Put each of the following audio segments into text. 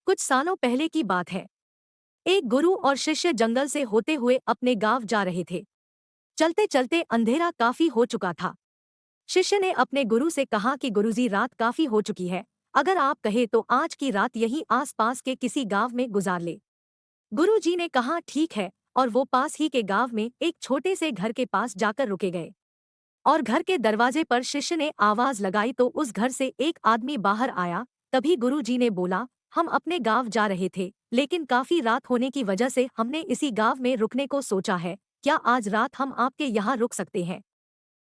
कुछ सालों पहले की बात है। एक गुरु और शिष्य जंगल से होते हुए अपने गांव जा रहे थे। चलते चलते अंधेरा काफी हो चुका था। शिष्य ने अपने गुरु से कहा कि गुरुजी, रात काफी हो चुकी है। अगर आप कहे तो आज की रात यहीं आसपास के किसी गांव में गुजार ले। गुरुजी ने कहा ठीक है, और वो पास ही के गांव में एक छोटे से घर के पास जाकर रुके गए। और घर के दरवाजे पर शिष्य ने आवाज लगाई तो उस घर से एक आदमी बाहर आया। तभी गुरुजी ने बोला, हम अपने गांव जा रहे थे, लेकिन काफी रात होने की वजह से हमने इसी गांव में रुकने को सोचा है। क्या आज रात हम आपके यहाँ रुक सकते हैं?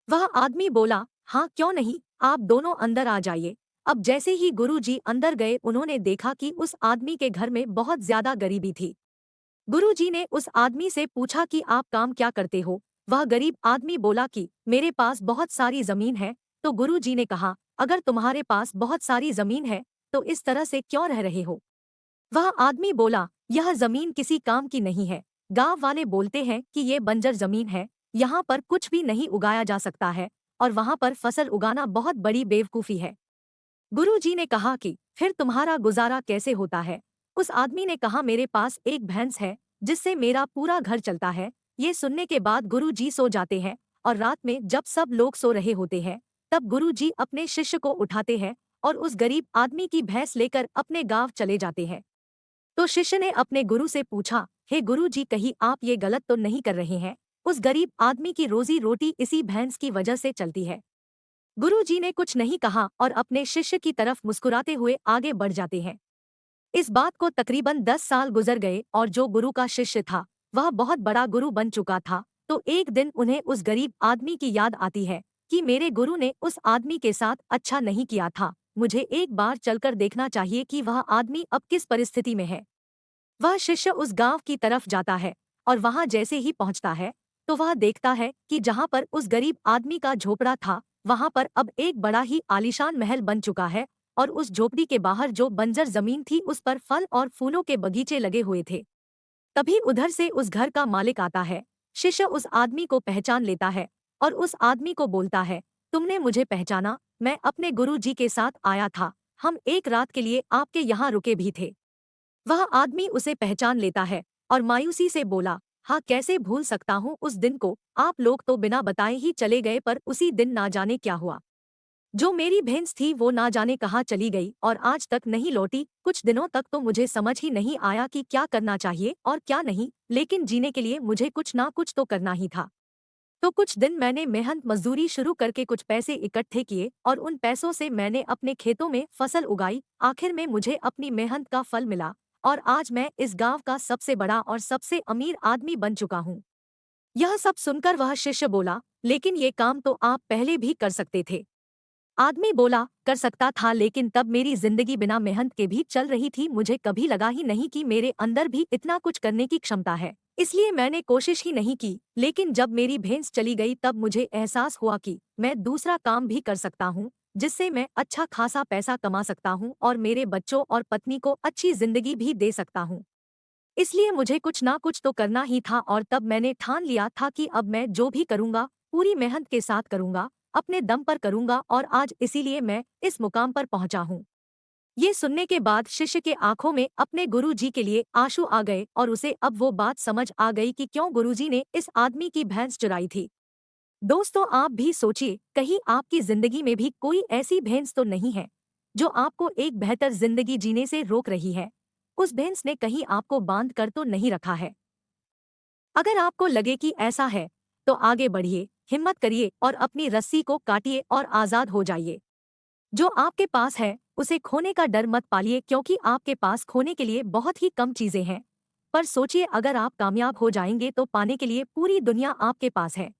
वह आदमी बोला, हाँ क्यों नहीं, आप दोनों अंदर आ जाइए। अब जैसे ही गुरुजी अंदर गए उन्होंने देखा कि उस आदमी के घर में बहुत ज्यादा गरीबी थी। गुरुजी ने उस आदमी से पूछा कि आप काम क्या करते हो? वह गरीब आदमी बोला कि मेरे पास बहुत सारी जमीन है। तो गुरुजी ने कहा, अगर तुम्हारे पास बहुत सारी जमीन है तो इस तरह से क्यों रह रहे हो? वह आदमी बोला, यह जमीन किसी काम की नहीं है। गांव वाले बोलते हैं कि ये बंजर जमीन है, यहाँ पर कुछ भी नहीं उगाया जा सकता है, और वहाँ पर फसल उगाना बहुत बड़ी बेवकूफ़ी है। गुरुजी ने कहा कि फिर तुम्हारा गुजारा कैसे होता है? उस आदमी ने कहा, मेरे पास एक भैंस है जिससे मेरा पूरा घर चलता है। ये सुनने के बाद गुरुजी सो जाते हैं, और रात में जब सब लोग सो रहे होते हैं तब गुरुजी अपने शिष्य को उठाते हैं और उस गरीब आदमी की भैंस लेकर अपने गांव चले जाते हैं। तो शिष्य ने अपने गुरु से पूछा, हे गुरुजी, कहीं आप ये गलत तो नहीं कर रहे हैं? उस गरीब आदमी की रोजी रोटी इसी भैंस की वजह से चलती है। गुरुजी ने कुछ नहीं कहा और अपने शिष्य की तरफ मुस्कुराते हुए आगे बढ़ जाते हैं। इस बात को तकरीबन 10 साल गुजर गए और जो गुरु का शिष्य था वह बहुत बड़ा गुरु बन चुका था। तो एक दिन उन्हें उस गरीब आदमी की याद आती है कि मेरे गुरु ने उस आदमी के साथ अच्छा नहीं किया था, मुझे एक बार चलकर देखना चाहिए कि वह आदमी अब किस परिस्थिति में है। वह शिष्य उस गांव की तरफ जाता है, और वहां जैसे ही पहुंचता है तो वह देखता है कि जहां पर उस गरीब आदमी का झोपड़ा था वहां पर अब एक बड़ा ही आलीशान महल बन चुका है, और उस झोपड़ी के बाहर जो बंजर जमीन थी उस पर फल और फूलों के बगीचे लगे हुए थे। तभी उधर से उस घर का मालिक आता है। शिष्य उस आदमी को पहचान लेता है और उस आदमी को बोलता है, तुमने मुझे पहचाना? मैं अपने गुरु जी के साथ आया था, हम एक रात के लिए आपके यहाँ रुके भी थे। वह आदमी उसे पहचान लेता है और मायूसी से बोला, हाँ कैसे भूल सकता हूँ उस दिन को, आप लोग तो बिना बताए ही चले गए, पर उसी दिन ना जाने क्या हुआ। जो मेरी भैंस थी वो ना जाने कहाँ चली गई और आज तक नहीं लौटी। कुछ दिनों तक तो मुझे समझ ही नहीं आया कि क्या करना चाहिए और क्या नहीं, लेकिन जीने के लिए मुझे कुछ ना कुछ तो करना ही था। तो कुछ दिन मैंने मेहनत मजदूरी शुरू करके कुछ पैसे इकट्ठे किए और उन पैसों से मैंने अपने खेतों में फसल उगाई। आखिर में मुझे अपनी मेहनत का फल मिला, और आज मैं इस गांव का सबसे बड़ा और सबसे अमीर आदमी बन चुका हूँ। यह सब सुनकर वह शिष्य बोला, लेकिन ये काम तो आप पहले भी कर सकते थे। आदमी बोला, कर सकता था, लेकिन तब मेरी जिंदगी बिना मेहनत के भी चल रही थी। मुझे कभी लगा ही नहीं कि मेरे अंदर भी इतना कुछ करने की क्षमता है, इसलिए मैंने कोशिश ही नहीं की। लेकिन जब मेरी भैंस चली गई तब मुझे एहसास हुआ कि मैं दूसरा काम भी कर सकता हूँ, जिससे मैं अच्छा खासा पैसा कमा सकता हूँ और मेरे बच्चों और पत्नी को अच्छी जिंदगी भी दे सकता हूँ। इसलिए मुझे कुछ ना कुछ तो करना ही था, और तब मैंने ठान लिया था कि अब मैं जो भी करूँगा पूरी मेहनत के साथ करूँगा, अपने दम पर करूँगा, और आज इसीलिए मैं इस मुकाम पर पहुँचा हूँ। ये सुनने के बाद शिष्य के आंखों में अपने गुरुजी के लिए आंसू आ गए, और उसे अब वो बात समझ आ गई कि क्यों गुरुजी ने इस आदमी की भैंस चुराई थी। दोस्तों, आप भी सोचिए, कहीं आपकी जिंदगी में भी कोई ऐसी भैंस तो नहीं है जो आपको एक बेहतर जिंदगी जीने से रोक रही है? उस भैंस ने कहीं आपको बांध कर तो नहीं रखा है? अगर आपको लगे कि ऐसा है तो आगे बढ़िए, हिम्मत करिए और अपनी रस्सी को काटिए और आजाद हो जाइए। जो आपके पास है उसे खोने का डर मत पालिए, क्योंकि आपके पास खोने के लिए बहुत ही कम चीजें हैं। पर सोचिए, अगर आप कामयाब हो जाएंगे तो पाने के लिए पूरी दुनिया आपके पास है।